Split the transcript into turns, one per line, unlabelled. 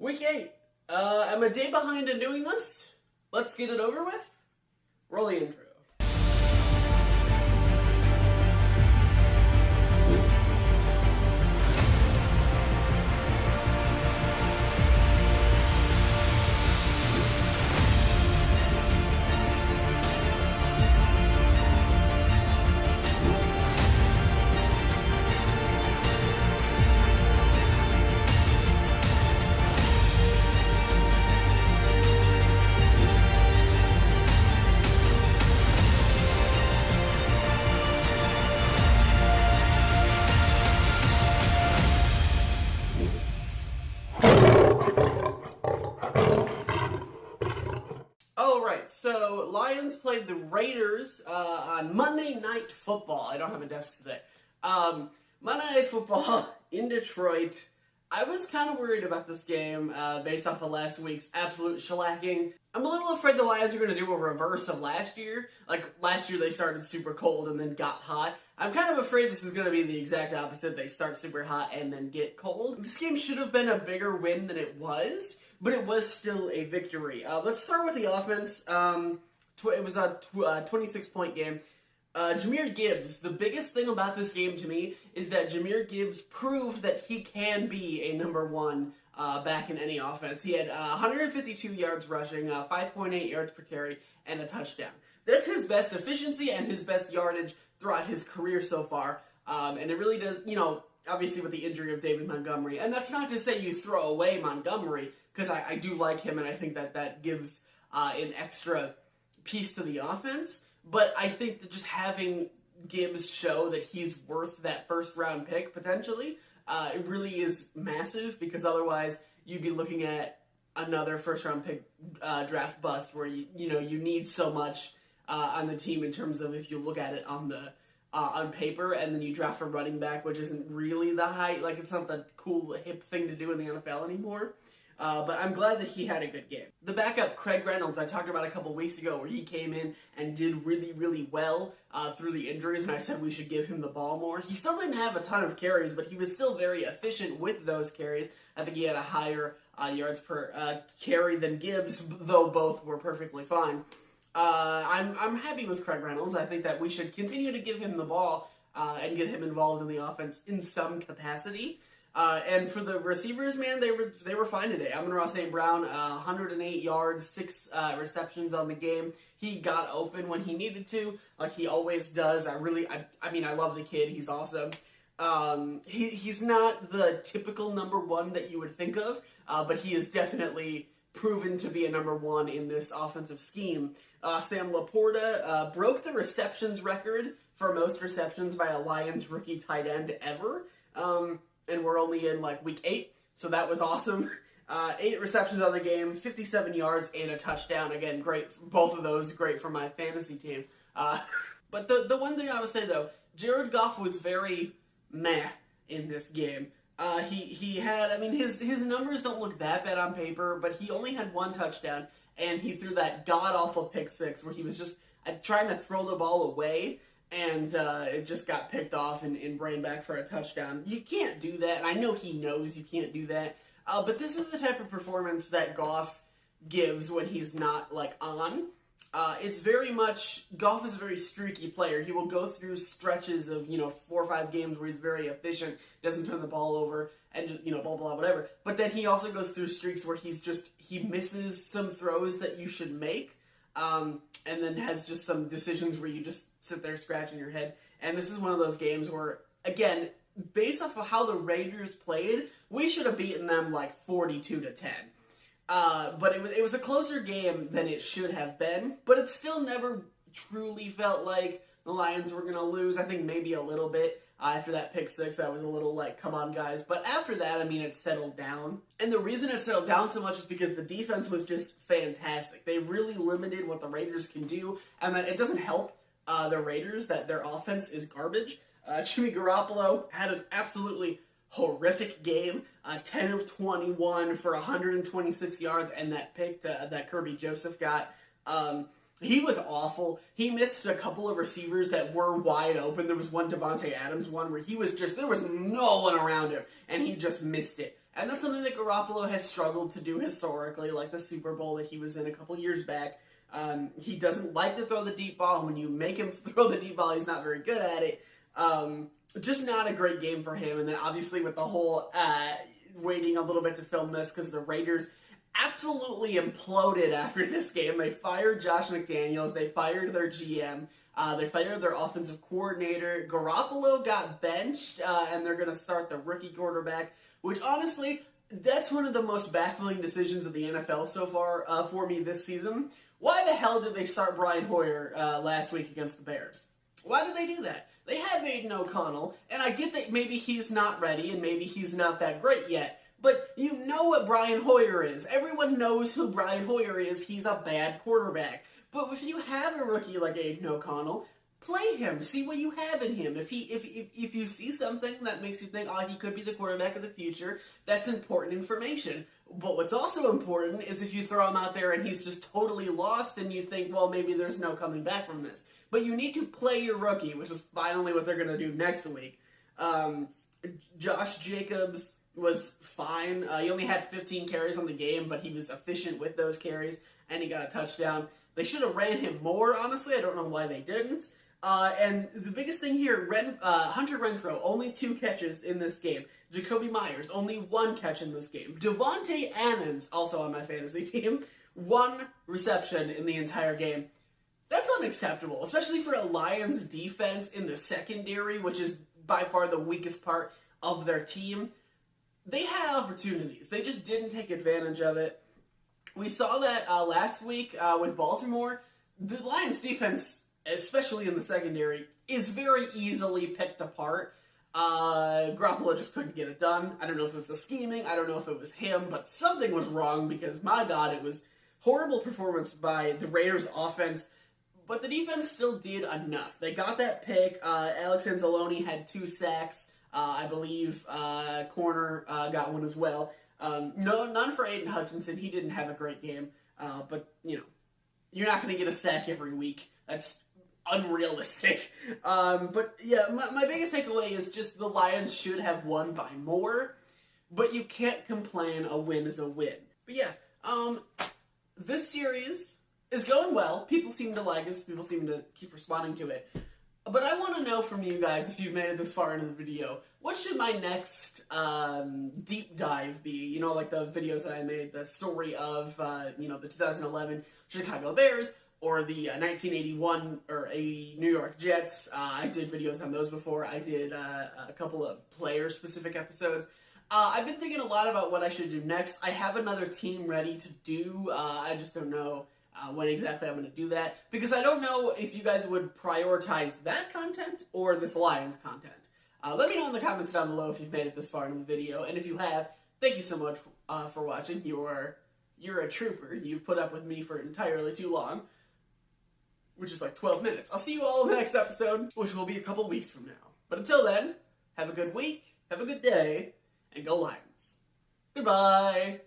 Week 8. I'm a day behind in doing this. Let's get it over with. Roll the intro. Alright, so Lions played the Raiders on Monday Night Football. I don't have a desk today. Monday Night Football in Detroit. I was kind of worried about this game based off of last week's absolute shellacking. I'm a little afraid the Lions are going to do a reverse of last year. Like, last year they started super cold and then got hot. I'm kind of afraid this is going to be the exact opposite. They start super hot and then get cold. This game should have been a bigger win than it was, but it was still a victory. Let's start with the offense. It was a 26-point game. Jahmyr Gibbs, the biggest thing about this game to me is that Jahmyr Gibbs proved that he can be a number one back in any offense. He had 152 yards rushing, 5.8 yards per carry, and a touchdown. That's his best efficiency and his best yardage throughout his career so far. And it really does, obviously with the injury of David Montgomery. And that's not to say you throw away Montgomery, because I do like him, and I think that gives an extra piece to the offense. But I think that just having Gibbs show that he's worth that first-round pick, potentially, it really is massive, because otherwise you'd be looking at another first-round pick draft bust where you need so much on the team in terms of if you look at it on paper, and then you draft a running back, which isn't really the high, like it's not the cool hip thing to do in the NFL anymore. But I'm glad that he had a good game. The backup, Craig Reynolds, I talked about a couple weeks ago where he came in and did really, really well through the injuries, and I said we should give him the ball more. He still didn't have a ton of carries, but he was still very efficient with those carries. I think he had a higher yards per carry than Gibbs, though both were perfectly fine. I'm happy with Craig Reynolds. I think that we should continue to give him the ball and get him involved in the offense in some capacity. And for the receivers, man, they were fine today. Amon-Ra St. Brown, 108 yards, 6 receptions on the game. He got open when he needed to, like he always does. I love the kid. He's awesome. He's not the typical number one that you would think of, but he is definitely proven to be a number one in this offensive scheme. Sam Laporta broke the receptions record for most receptions by a Lions rookie tight end ever. And we're only in week 8, so that was awesome. 8 receptions on the game, 57 yards, and a touchdown. Again, great. Both of those great for my fantasy team. But the one thing I would say though, Jared Goff was very meh in this game. He had, his numbers don't look that bad on paper, but he only had 1 touchdown, and he threw that god-awful pick 6 where he was just trying to throw the ball away, and it just got picked off and ran back for a touchdown. You can't do that, and I know he knows you can't do that, but this is the type of performance that Goff gives when he's not, on. It's very much, Goff is a very streaky player. He will go through stretches of, 4 or 5 games where he's very efficient, doesn't turn the ball over, and just, blah, blah, whatever. But then he also goes through streaks where he misses some throws that you should make, and then has just some decisions where you just sit there scratching your head. And this is one of those games where, again, based off of how the Raiders played, we should have beaten them 42-10. But it was a closer game than it should have been, but it still never truly felt like the Lions were going to lose. I think maybe a little bit after that pick 6, I was a little come on guys. But after that, it settled down. And the reason it settled down so much is because the defense was just fantastic. They really limited what the Raiders can do, and that it doesn't help the Raiders that their offense is garbage. Jimmy Garoppolo had an absolutely horrific game, 10 of 21 for 126 yards, and that pick that Kirby Joseph got. He was awful. He missed a couple of receivers that were wide open. There was one Devontae Adams one where he was just, there was no one around him, and he just missed it. And that's something that Garoppolo has struggled to do historically, like the Super Bowl that he was in a couple years back. He doesn't like to throw the deep ball. When you make him throw the deep ball, he's not very good at it. Just not a great game for him. And then obviously with the whole waiting a little bit to film this because the Raiders absolutely imploded after this game. They fired Josh McDaniels. They fired their GM. They fired their offensive coordinator. Garoppolo got benched, and they're going to start the rookie quarterback, which honestly, that's one of the most baffling decisions of the NFL so far for me this season. Why the hell did they start Brian Hoyer last week against the Bears? Why did they do that? They had Aiden O'Connell, and I get that maybe he's not ready and maybe he's not that great yet. But you know what Brian Hoyer is. Everyone knows who Brian Hoyer is. He's a bad quarterback. But if you have a rookie like Aiden O'Connell, play him. See what you have in him. If you see something that makes you think, oh, he could be the quarterback of the future, that's important information. But what's also important is if you throw him out there and he's just totally lost and you think, well, maybe there's no coming back from this. But you need to play your rookie, which is finally what they're going to do next week. Josh Jacobs was fine. He only had 15 carries on the game, but he was efficient with those carries, and he got a touchdown. They should have ran him more, honestly. I don't know why they didn't. And the biggest thing here, Hunter Renfrow, only 2 catches in this game. Jacoby Myers, only 1 catch in this game. Devontae Adams, also on my fantasy team, 1 reception in the entire game. That's unacceptable, especially for a Lions defense in the secondary, which is by far the weakest part of their team. They had opportunities. They just didn't take advantage of it. We saw that last week with Baltimore. The Lions defense, especially in the secondary, is very easily picked apart. Garoppolo just couldn't get it done. I don't know if it was the scheming. I don't know if it was him, but something was wrong because, my God, it was horrible performance by the Raiders offense. But the defense still did enough. They got that pick. Alex Anzalone had 2 sacks. I believe corner got 1 as well. None for Aiden Hutchinson. He didn't have a great game. But, you know, you're not going to get a sack every week. That's unrealistic. But, yeah, my biggest takeaway is just the Lions should have won by more. But you can't complain. A win is a win. But, yeah, this series is going well. People seem to like us. People seem to keep responding to it. But I want to know from you guys, if you've made it this far into the video, what should my next deep dive be? You know, like the videos that I made, the story of, the 2011 Chicago Bears, or the 1981 or 80 New York Jets. I did videos on those before. I did a couple of player-specific episodes. I've been thinking a lot about what I should do next. I have another team ready to do. I just don't know when exactly I'm going to do that, because I don't know if you guys would prioritize that content or this Lions content. Let me know in the comments down below if you've made it this far in the video, and if you have, thank you so much for watching. You're a trooper. You've put up with me for entirely too long, which is like 12 minutes. I'll see you all in the next episode, which will be a couple weeks from now. But until then, have a good week, have a good day, and go Lions. Goodbye!